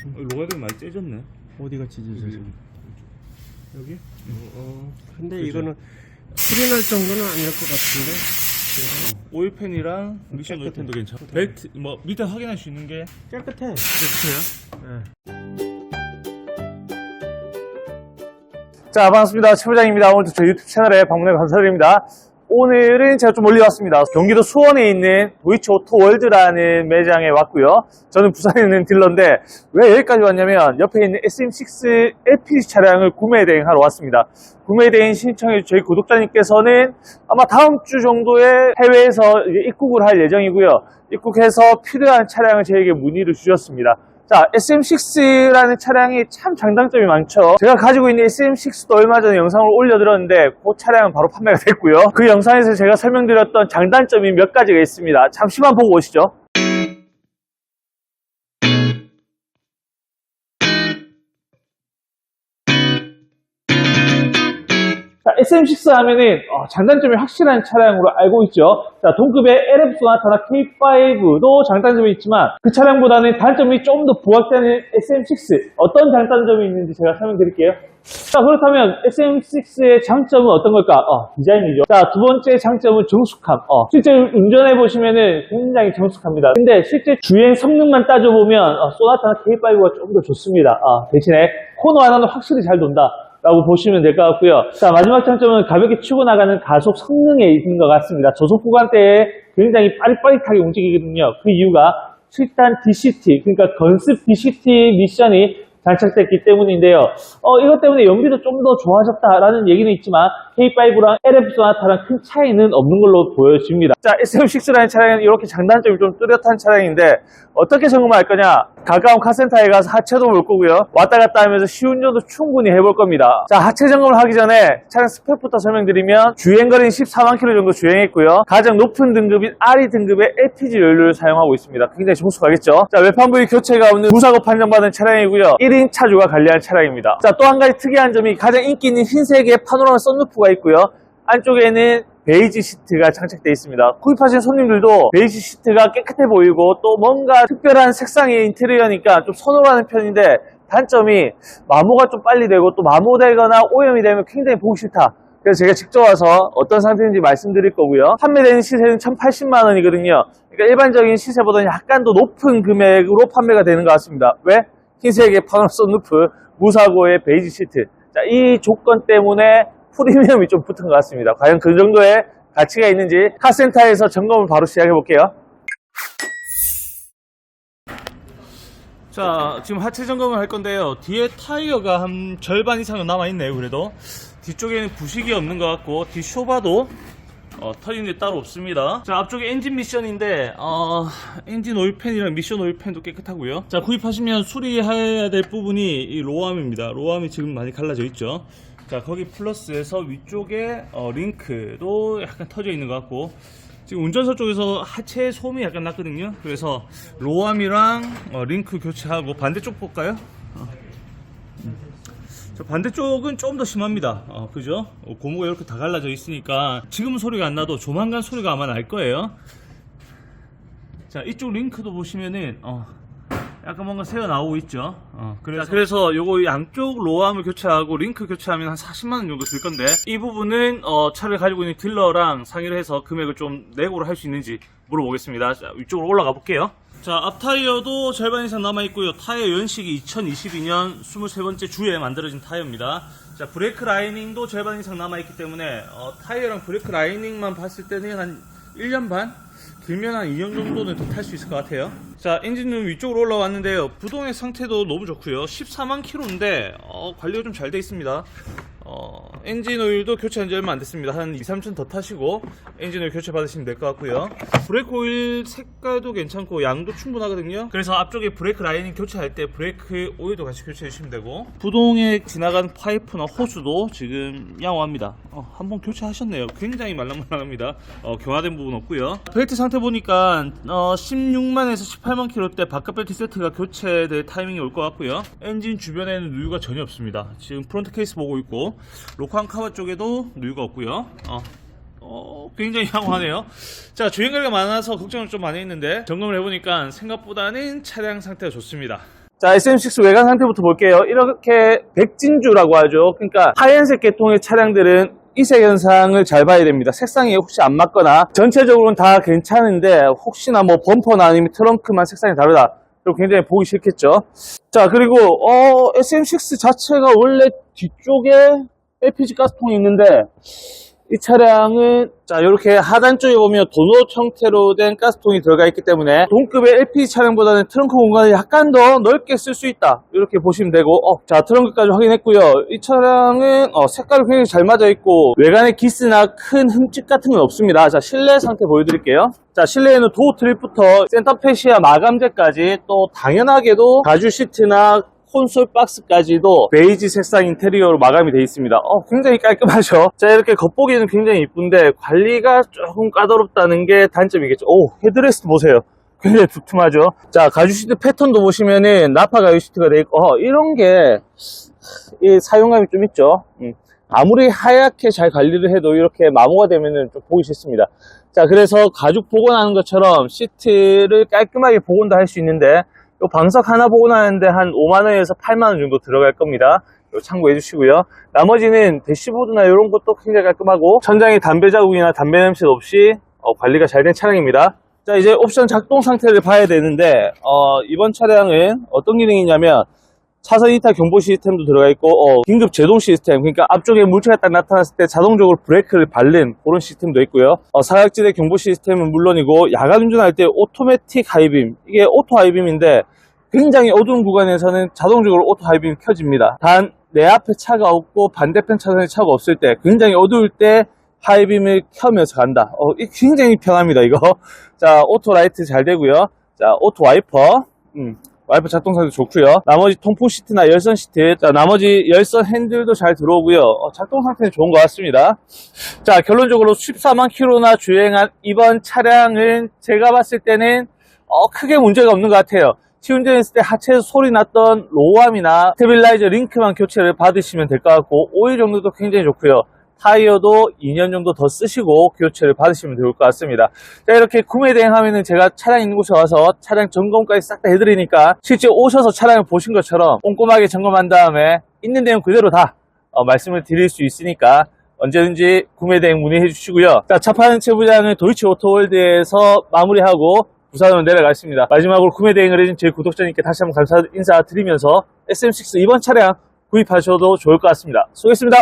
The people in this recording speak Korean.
로가들이 많이 째졌네. 어디가 찢어져? 여기? 근데 그죠? 이거는 풀이 날 정도는 아닐 것 같은데. 오일팬이랑 미션 오일팬도 괜찮고 벨트 뭐 밑에 확인할 수 있는 게 깨끗해. 그렇어요? 자, 반갑습니다. 최 부장입니다. 오늘도 저희 유튜브 채널에 방문해 감사드립니다. 오늘은 제가 좀 멀리 왔습니다. 경기도 수원에 있는 도이치 오토월드라는 매장에 왔고요. 저는 부산에 있는 딜러인데 왜 여기까지 왔냐면 옆에 있는 SM6 LPG 차량을 구매 대행하러 왔습니다. 구매 대행 신청해 저희 구독자님께서는 아마 다음 주 정도에 해외에서 이제 입국을 할 예정이고요. 입국해서 필요한 차량을 저에게 문의를 주셨습니다. 자, SM6라는 차량이 참 장단점이 많죠. 제가 가지고 있는 SM6도 얼마 전에 영상을 올려드렸는데 그 차량은 바로 판매가 됐고요. 그 영상에서 제가 설명드렸던 장단점이 몇 가지가 있습니다. 잠시만 보고 오시죠. 자, SM6 하면은 장단점이 확실한 차량으로 알고 있죠. 자, 동급의 LF 소나타나 K5도 장단점이 있지만 그 차량보다는 단점이 좀 더 부각되는 SM6 어떤 장단점이 있는지 제가 설명드릴게요. 자, 그렇다면 SM6의 장점은 어떤 걸까? 디자인이죠. 자, 두 번째 장점은 정숙함. 실제 운전해 보시면은 굉장히 정숙합니다. 근데 실제 주행 성능만 따져보면 소나타나 K5가 좀 더 좋습니다. 대신에 코너 하나는 확실히 잘 돈다 라고 보시면 될 것 같고요. 자, 마지막 장점은 가볍게 치고 나가는 가속 성능에 있는 것 같습니다. 저속 구간대에 굉장히 빠릿빠릿하게 움직이거든요. 그 이유가 7단 DCT, 그러니까 건습 DCT 미션이 장착됐기 때문인데요. 이것 때문에 연비도 좀 더 좋아졌다라는 얘기는 있지만 K5랑 LF 소나타랑 큰 차이는 없는 걸로 보여집니다. 자, SM6라는 차량은 이렇게 장단점이 좀 뚜렷한 차량인데 어떻게 점검할 거냐? 가까운 카센터에 가서 하체도 볼 거고요. 왔다 갔다 하면서 시운전도 충분히 해볼 겁니다. 자, 하체 점검을 하기 전에 차량 스펙부터 설명드리면 주행거리는 14만 km 정도 주행했고요. 가장 높은 등급인 RE 등급의 LPG 연료를 사용하고 있습니다. 굉장히 정숙하겠죠? 자, 외판 부위 교체가 없는 무사고 판정받은 차량이고요. 1인 차주가 관리할 차량입니다. 자, 또 한 가지 특이한 점이 가장 인기 있는 흰색의 파노라마 썬루프가 있고요. 안쪽에는 베이지 시트가 장착되어 있습니다. 구입하신 손님들도 베이지 시트가 깨끗해 보이고 또 뭔가 특별한 색상의 인테리어니까 좀 선호를 하는 편인데 단점이 마모가 좀 빨리 되고 또 마모되거나 오염이 되면 굉장히 보기 싫다. 그래서 제가 직접 와서 어떤 상태인지 말씀드릴 거고요. 판매되는 시세는 1,080만 원이거든요. 그러니까 일반적인 시세보다는 약간 더 높은 금액으로 판매가 되는 것 같습니다. 왜? 흰색의 파노라마 썬루프, 무사고의 베이지 시트. 자, 이 조건 때문에 프리미엄이 좀 붙은 것 같습니다. 과연 그 정도의 가치가 있는지 카센터에서 점검을 바로 시작해 볼게요. 자, 지금 하체 점검을 할 건데요. 뒤에 타이어가 한 절반 이상은 남아있네요. 그래도 뒤쪽에는 부식이 없는 것 같고 뒷쇼바도 터진 게 따로 없습니다. 자, 앞쪽에 엔진 미션인데 엔진 오일팬이랑 미션 오일팬도 깨끗하고요. 자, 구입하시면 수리해야 될 부분이 이 로암입니다. 로암이 지금 많이 갈라져 있죠. 자, 거기 플러스해서 위쪽에 링크도 약간 터져 있는 것 같고 지금 운전석 쪽에서 하체 소음이 약간 났거든요. 그래서 로암이랑 링크 교체하고 반대쪽 볼까요? 자, 반대쪽은 좀 더 심합니다. 그죠? 고무가 이렇게 다 갈라져 있으니까 지금은 소리가 안 나도 조만간 소리가 아마 날 거예요. 자, 이쪽 링크도 보시면은 약간 뭔가 새어 나오고 있죠. 그래서 요거 양쪽 로암을 교체하고 링크 교체하면 한 40만원 정도 들 건데 이 부분은 차를 가지고 있는 딜러랑 상의를 해서 금액을 좀 내고를 할 수 있는지 물어보겠습니다. 자, 위쪽으로 올라가 볼게요. 자, 앞 타이어도 절반 이상 남아있고요. 타이어 연식이 2022년 23번째 주에 만들어진 타이어입니다. 자, 브레이크 라이닝도 절반 이상 남아있기 때문에 타이어랑 브레이크 라이닝만 봤을 때는 한 1년 반? 길면 한 2년 정도는 더 탈 수 있을 것 같아요. 자, 엔진은 위쪽으로 올라왔는데요. 부동의 상태도 너무 좋고요. 14만 킬로인데 관리가 좀 잘 돼 있습니다. 엔진 오일도 교체한 지 얼마 안 됐습니다. 한 2-3천 더 타시고 엔진 오일 교체 받으시면 될 것 같고요. 브레이크 오일 색깔도 괜찮고 양도 충분하거든요. 그래서 앞쪽에 브레이크 라이닝 교체할 때 브레이크 오일도 같이 교체해 주시면 되고 부동에 지나가는 파이프나 호스도 지금 양호합니다. 한번 교체하셨네요. 굉장히 말랑말랑합니다. 경화된 부분 없고요. 벨트 상태 보니까 16만에서 18만 킬로 대 바깥 벨트 세트가 교체될 타이밍이 올 것 같고요. 엔진 주변에는 누유가 전혀 없습니다. 지금 프론트 케이스 보고 있고 로칸 카바 쪽에도 누유가 없고요. 굉장히 양호하네요. 자, 주행거리가 많아서 걱정을 좀 많이 했는데 점검을 해보니까 생각보다는 차량 상태가 좋습니다. 자, SM6 외관 상태부터 볼게요. 이렇게 백진주라고 하죠. 그러니까 하얀색 계통의 차량들은 이색 현상을 잘 봐야 됩니다. 색상이 혹시 안 맞거나 전체적으로는 다 괜찮은데 혹시나 뭐 범퍼나 아니면 트렁크만 색상이 다르다. 그럼 굉장히 보기 싫겠죠. 자, 그리고 SM6 자체가 원래 뒤쪽에 LPG 가스통이 있는데 이 차량은 자 이렇게 하단 쪽에 보면 도넛 형태로 된 가스통이 들어가 있기 때문에 동급의 LPG 차량보다는 트렁크 공간을 약간 더 넓게 쓸 수 있다 이렇게 보시면 되고 자 트렁크까지 확인했고요. 이 차량은 색깔이 굉장히 잘 맞아 있고 외관에 기스나 큰 흠집 같은 건 없습니다. 자 실내 상태 보여드릴게요. 자 실내에는 도어 트립부터 센터페시아 마감재까지 또 당연하게도 가죽 시트나 콘솔 박스까지도 베이지 색상 인테리어로 마감이 되어 있습니다. 굉장히 깔끔하죠. 자 이렇게 겉보기는 굉장히 이쁜데 관리가 조금 까다롭다는 게 단점이겠죠. 헤드레스트 보세요. 굉장히 두툼하죠. 자 가죽 시트 패턴도 보시면은 나파 가죽 시트가 되어 있고 이런 게 사용감이 좀 있죠. 아무리 하얗게 잘 관리를 해도 이렇게 마모가 되면은 좀 보기 싫습니다. 자 그래서 가죽 복원하는 것처럼 시트를 깔끔하게 복원도 할 수 있는데 요 방석 하나 복원하는데 한 5만원에서 8만원 정도 들어갈 겁니다. 요 참고해 주시고요. 나머지는 대시보드나 이런 것도 굉장히 깔끔하고 천장에 담배 자국이나 담배 냄새 없이 관리가 잘 된 차량입니다. 자 이제 옵션 작동 상태를 봐야 되는데 이번 차량은 어떤 기능이냐면 차선 이탈 경보 시스템도 들어가 있고 긴급 제동 시스템, 그러니까 앞쪽에 물체가 딱 나타났을 때 자동적으로 브레이크를 밟는 그런 시스템도 있고요. 사각지대 경보 시스템은 물론이고 야간 운전할 때 오토매틱 하이빔, 이게 오토 하이빔인데 굉장히 어두운 구간에서는 자동적으로 오토 하이빔이 켜집니다. 단 내 앞에 차가 없고 반대편 차선에 차가 없을 때 굉장히 어두울 때 하이빔을 켜면서 간다. 굉장히 편합니다 이거. 자 오토 라이트 잘 되고요. 자 오토 와이퍼 와이퍼 작동 상태도 좋고요. 나머지 통풍 시트나 열선 시트, 자 나머지 열선 핸들도 잘 들어오고요. 작동 상태는 좋은 것 같습니다. 자 결론적으로 14만 킬로나 주행한 이번 차량은 제가 봤을 때는 크게 문제가 없는 것 같아요. 시운전했을 때 하체에서 소리 났던 로우암이나 스테빌라이저 링크만 교체를 받으시면 될 것 같고 오일 정도도 굉장히 좋고요. 타이어도 2년 정도 더 쓰시고 교체를 받으시면 좋을 것 같습니다. 자 이렇게 구매 대행하면은 제가 차량 있는 곳에 와서 차량 점검까지 싹 다 해드리니까 실제 오셔서 차량을 보신 것처럼 꼼꼼하게 점검한 다음에 있는 내용 그대로 다 말씀을 드릴 수 있으니까 언제든지 구매 대행 문의해 주시고요. 자 차 파는 채부장은 도이치 오토월드에서 마무리하고 부산으로 내려가겠습니다. 마지막으로 구매 대행을 해준 저희 구독자님께 다시 한번 인사드리면서 SM6 이번 차량 구입하셔도 좋을 것 같습니다. 수고했습니다.